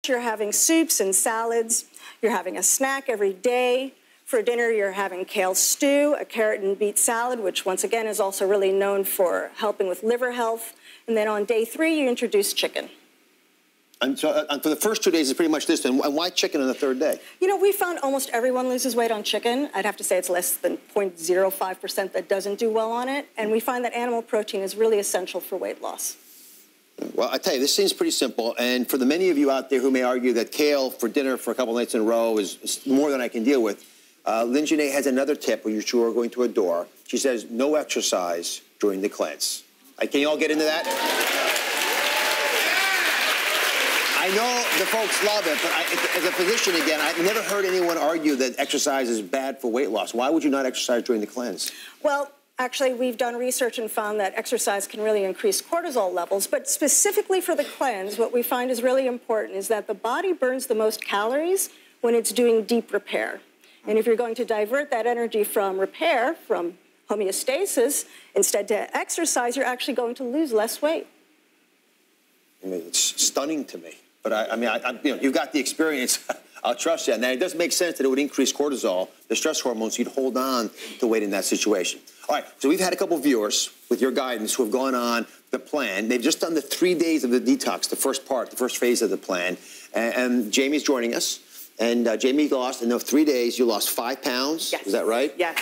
You're having soups and salads. You're having a snack every day. For dinner, you're having kale stew, a carrot and beet salad, which once again is also really known for helping with liver health. And then on day 3, you introduce chicken. And so for the first 2 days, it's pretty much this. And why chicken on the 3rd day? You know, we found almost everyone loses weight on chicken. I'd have to say it's less than 0.05% that doesn't do well on it. And we find that animal protein is really essential for weight loss. Well, I tell you, this seems pretty simple. And for the many of you out there who may argue that kale for dinner for a couple nights in a row is more than I can deal with, Lyn-Genet has another tip which you are going to adore. She says, no exercise during the cleanse. Can you all get into that? I know the folks love it, but as a physician, again, I've never heard anyone argue that exercise is bad for weight loss. Why would you not exercise during the cleanse? Well, actually, we've done research and found that exercise can really increase cortisol levels, but specifically for the cleanse, what we find is really important is that the body burns the most calories when it's doing deep repair. And if you're going to divert that energy from repair, from homeostasis, instead to exercise, you're actually going to lose less weight. I mean, it's stunning to me. But you know, you've got the experience. I'll trust you. Now, it does make sense that it would increase cortisol, the stress hormones, so you'd hold on to weight in that situation. All right, so we've had a couple of viewers with your guidance who have gone on the plan. They've just done the 3 days of the detox, the first part, the first phase of the plan. And Jamie's joining us. And Jamie lost, in those 3 days, you lost 5 pounds. Yes. Is that right? Yes.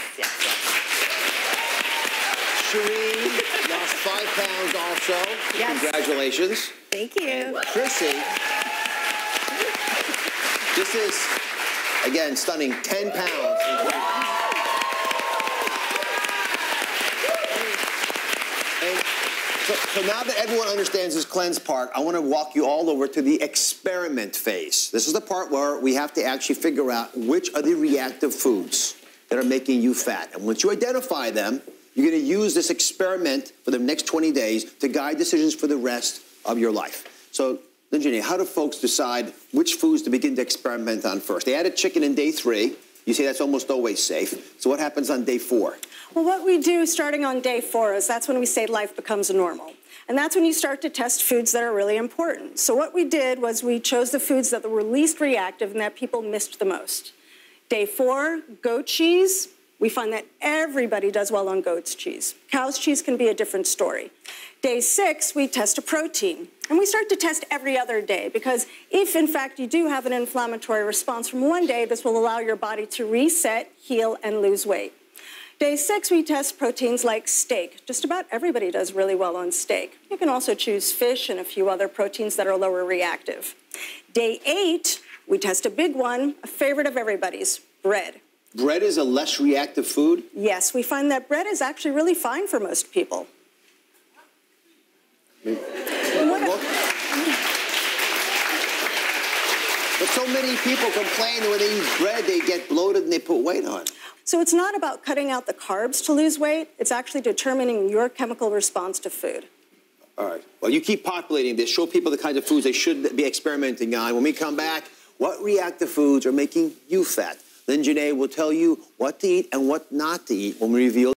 Shireen lost 5 pounds also. Yes. Congratulations. Thank you. Chrissy, this is, again, stunning, 10 pounds. And so now that everyone understands this cleanse part, I want to walk you all over to the experiment phase. This is the part where we have to actually figure out which are the reactive foods that are making you fat. And once you identify them, you're going to use this experiment for the next 20 days to guide decisions for the rest of your life. So, Lyn-Genet, how do folks decide which foods to begin to experiment on first? They added chicken in day 3. You say that's almost always safe. So what happens on day 4? Well, what we do starting on day 4 is that's when we say life becomes normal. And that's when you start to test foods that are really important. So what we did was we chose the foods that were least reactive and that people missed the most. Day 4, goat cheese. We find that everybody does well on goat's cheese. Cow's cheese can be a different story. Day 6, we test a protein. And we start to test every other day because if, in fact, you do have an inflammatory response from one day, this will allow your body to reset, heal, and lose weight. Day 6, we test proteins like steak. Just about everybody does really well on steak. You can also choose fish and a few other proteins that are lower reactive. Day 8, we test a big one, a favorite of everybody's, bread. Bread is a less reactive food? Yes, we find that bread is actually really fine for most people. But so many people complain that when they eat bread, they get bloated and they put weight on. So it's not about cutting out the carbs to lose weight. It's actually determining your chemical response to food. All right. Well, you keep populating this. Show people the kinds of foods they should be experimenting on. When we come back, what reactive foods are making you fat? Lyn-Genet will tell you what to eat and what not to eat when we reveal